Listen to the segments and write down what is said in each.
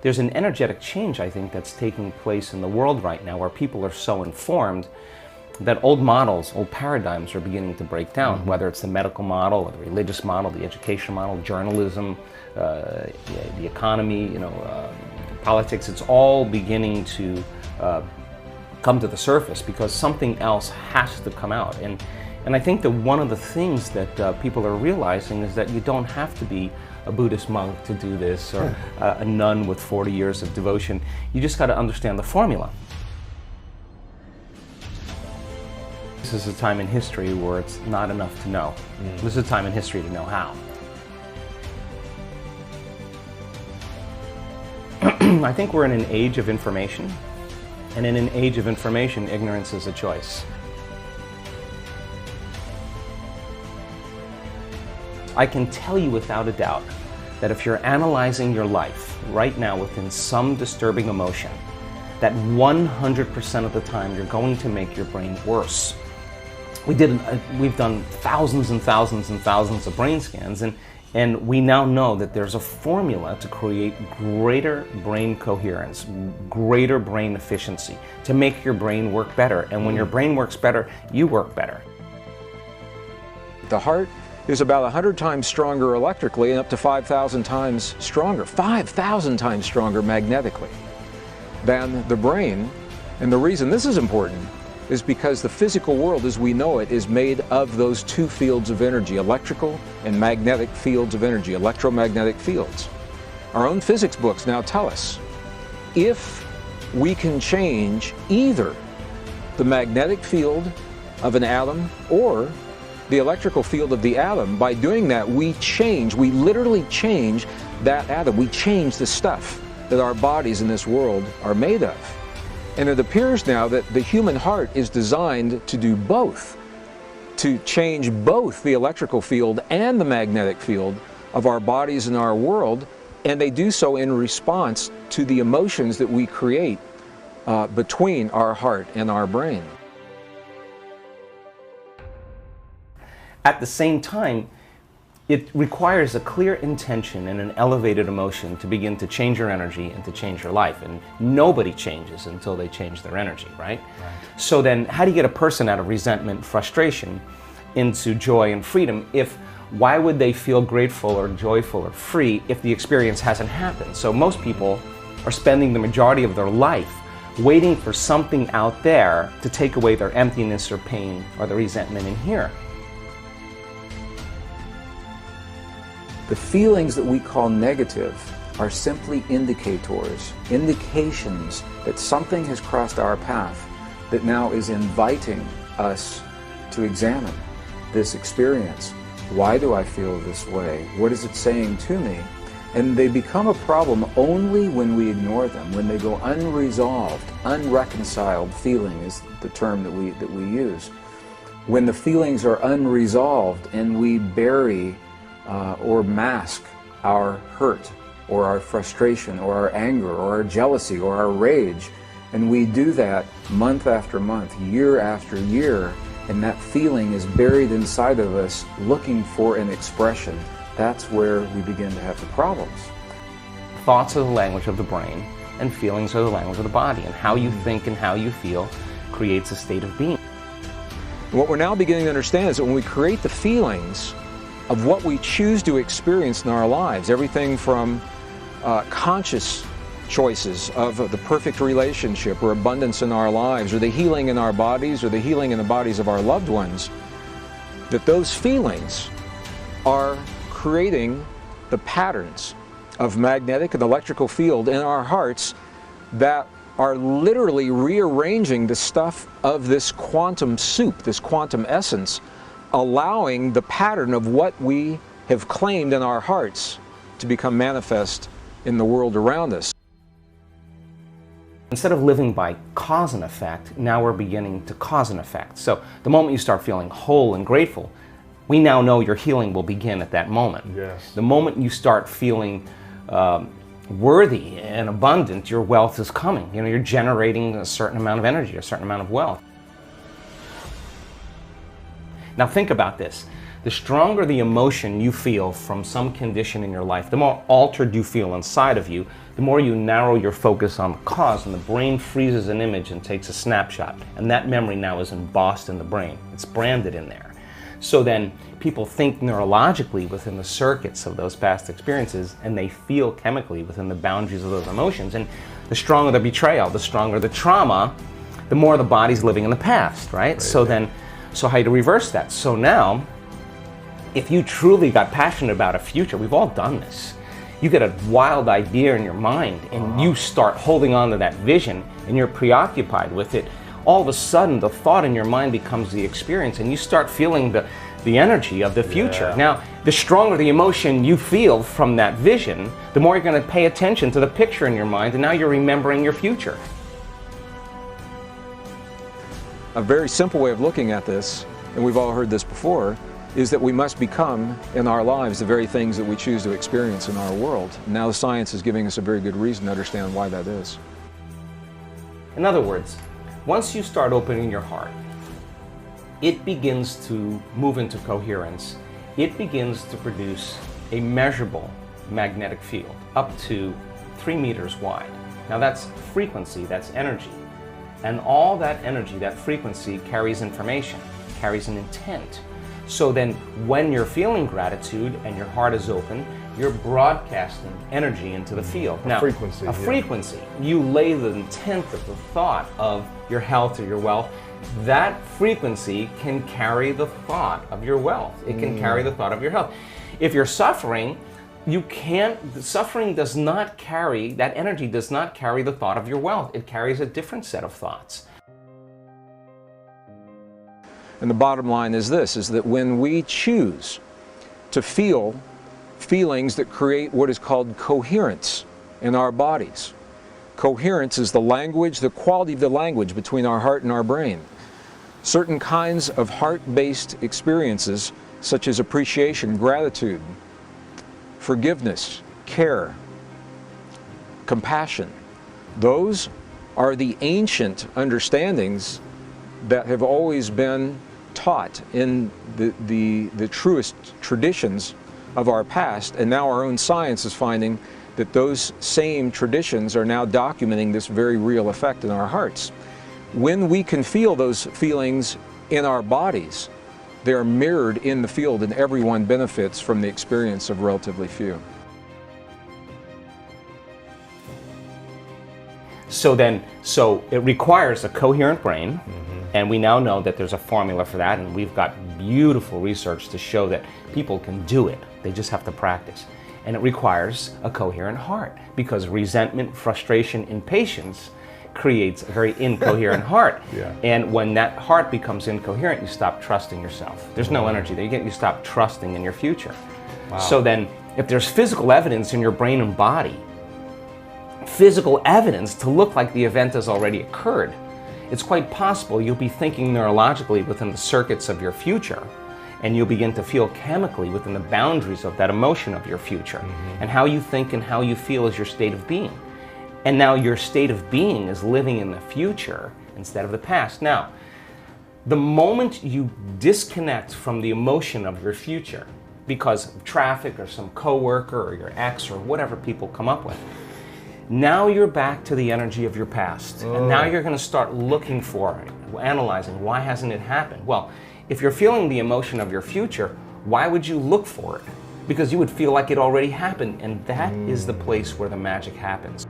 there's an energetic change, I think, that's taking place in the world right now where people are so informed that old models, old paradigms are beginning to break down, whether it's the medical model, or the religious model, the education model, journalism, the economy, politics. It's all beginning to come to the surface because something else has to come out. And I think that one of the things that people are realizing is that you don't have to be a Buddhist monk to do this, or a nun with 40 years of devotion. You just got to understand the formula. This is a time in history where it's not enough to know. This is a time in history to know how. I think we're in an age of information, and in an age of information, ignorance is a choice. I can tell you without a doubt that if you're analyzing your life right now within some disturbing emotion, that 100% of the time you're going to make your brain worse. We've done thousands and thousands and thousands of brain scans, and we now know that there's a formula to create greater brain coherence, greater brain efficiency, to make your brain work better. And when your brain works better, you work better. The heart is about 100 times stronger electrically and up to 5,000 times stronger, 5,000 times stronger magnetically than the brain. And the reason this is important is because the physical world as we know it is made of those two fields of energy, electrical and magnetic fields of energy, electromagnetic fields. Our own physics books now tell us if we can change either the magnetic field of an atom or the electrical field of the atom, by doing that we literally change that atom. We change the stuff that our bodies in this world are made of. And it appears now that the human heart is designed to do both, to change both the electrical field and the magnetic field of our bodies and our world, and they do so in response to the emotions that we create between our heart and our brain. At the same time, it requires a clear intention and an elevated emotion to begin to change your energy and to change your life. And nobody changes until they change their energy, right? So then how do you get a person out of resentment, frustration, into joy and freedom? Why would they feel grateful or joyful or free if the experience hasn't happened? So most people are spending the majority of their life waiting for something out there to take away their emptiness or pain or the resentment in here. The feelings that we call negative are simply indicators, indications that something has crossed our path that now is inviting us to examine this experience. Why do I feel this way? What is it saying to me? And they become a problem only when we ignore them, when they go unresolved. Unreconciled feeling is the term that we use. When the feelings are unresolved and we bury or mask our hurt or our frustration or our anger or our jealousy or our rage, and we do that month after month, year after year, and that feeling is buried inside of us looking for an expression, that's where we begin to have the problems. Thoughts are the language of the brain, and feelings are the language of the body, and how you think and how you feel creates a state of being. What we're now beginning to understand is that when we create the feelings of what we choose to experience in our lives, everything from conscious choices of the perfect relationship or abundance in our lives, or the healing in our bodies, or the healing in the bodies of our loved ones, that those feelings are creating the patterns of magnetic and electrical field in our hearts that are literally rearranging the stuff of this quantum soup, this quantum essence, allowing the pattern of what we have claimed in our hearts to become manifest in the world around us. Instead of living by cause and effect, now we're beginning to cause and effect. So the moment you start feeling whole and grateful, we now know your healing will begin at that moment. Yes. The moment you start feeling worthy and abundant, your wealth is coming. You're generating a certain amount of energy, a certain amount of wealth. Now think about this. the stronger the emotion you feel from some condition in your life, the more altered you feel inside of you, the more you narrow your focus on the cause, and the brain freezes an image and takes a snapshot. And that memory now is embossed in the brain. It's branded in there. So then people think neurologically within the circuits of those past experiences, and they feel chemically within the boundaries of those emotions. And the stronger the betrayal, the stronger the trauma, the more the body's living in the past, right? So how do you reverse that? So now, if you truly got passionate about a future, we've all done this. You get a wild idea in your mind and you start holding on to that vision and you're preoccupied with it. All of a sudden, the thought in your mind becomes the experience and you start feeling the energy of the future. Yeah. Now, the stronger the emotion you feel from that vision, the more you're going to pay attention to the picture in your mind, and now you're remembering your future. A very simple way of looking at this, and we've all heard this before, is that we must become in our lives the very things that we choose to experience in our world. Now the science is giving us a very good reason to understand why that is. In other words, once you start opening your heart, it begins to move into coherence. It begins to produce a measurable magnetic field up to 3 meters wide. Now that's frequency, that's energy. And all that energy, that frequency, carries information, carries an intent. So then when you're feeling gratitude and your heart is open, you're broadcasting energy into the field. Now, frequency. Frequency. You lay the intent of the thought of your health or your wealth. That frequency can carry the thought of your wealth. It can carry the thought of your health. If you're suffering, suffering does not carry, that energy does not carry the thought of your wealth. It carries a different set of thoughts. And the bottom line is this, is that when we choose to feel feelings that create what is called coherence in our bodies. Coherence is the language, the quality of the language between our heart and our brain. Certain kinds of heart-based experiences, such as appreciation, gratitude, forgiveness, care, compassion, those are the ancient understandings that have always been taught in the truest traditions of our past, and now our own science is finding that those same traditions are now documenting this very real effect in our hearts. When we can feel those feelings in our bodies, they are mirrored in the field, and everyone benefits from the experience of relatively few. So it requires a coherent brain, and we now know that there's a formula for that, and we've got beautiful research to show that people can do it. They just have to practice. And it requires a coherent heart, because resentment, frustration, impatience creates a very incoherent heart. And when that heart becomes incoherent, you stop trusting yourself. There's no energy there. You stop trusting in your future. So then, if there's physical evidence in your brain and body, physical evidence to look like the event has already occurred, it's quite possible you'll be thinking neurologically within the circuits of your future, and you'll begin to feel chemically within the boundaries of that emotion of your future. And how you think and how you feel is your state of being. And now your state of being is living in the future instead of the past. Now, the moment you disconnect from the emotion of your future because of traffic or some coworker or your ex or whatever people come up with, now you're back to the energy of your past. And now you're going to start looking for it, analyzing, why hasn't it happened? Well, if you're feeling the emotion of your future, why would you look for it? Because you would feel like it already happened, and that is the place where the magic happens.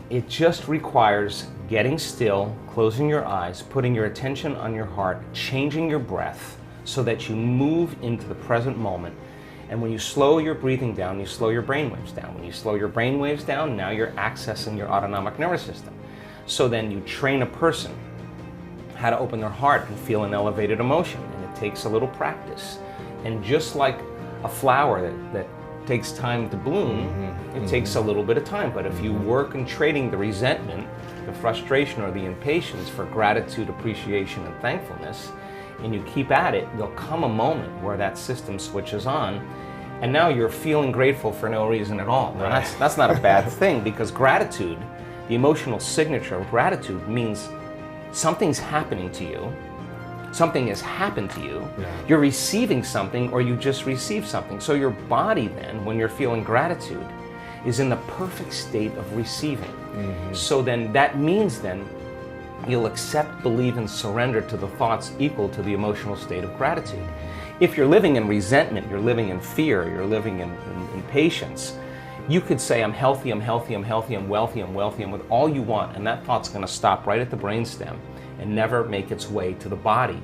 It just requires getting still, closing your eyes, putting your attention on your heart, changing your breath so that you move into the present moment. And when you slow your breathing down, you slow your brain waves down. When you slow your brain waves down, now you're accessing your autonomic nervous system. So then you train a person how to open their heart and feel an elevated emotion. And it takes a little practice. And just like a flower that takes time to bloom, it takes a little bit of time. But if you work in trading the resentment, the frustration, or the impatience for gratitude, appreciation, and thankfulness, and you keep at it, there'll come a moment where that system switches on, and now you're feeling grateful for no reason at all. Now, that's not a bad thing, because gratitude, the emotional signature of gratitude, means something's happening to you, something has happened to you, you're receiving something, or you just received something. So your body then, when you're feeling gratitude, is in the perfect state of receiving. So then that means then you'll accept, believe, and surrender to the thoughts equal to the emotional state of gratitude. If you're living in resentment, you're living in fear, you're living in impatience, you could say, I'm healthy, I'm healthy, I'm healthy, I'm wealthy, I'm wealthy, and with all you want, and that thought's going to stop right at the brainstem and never make its way to the body.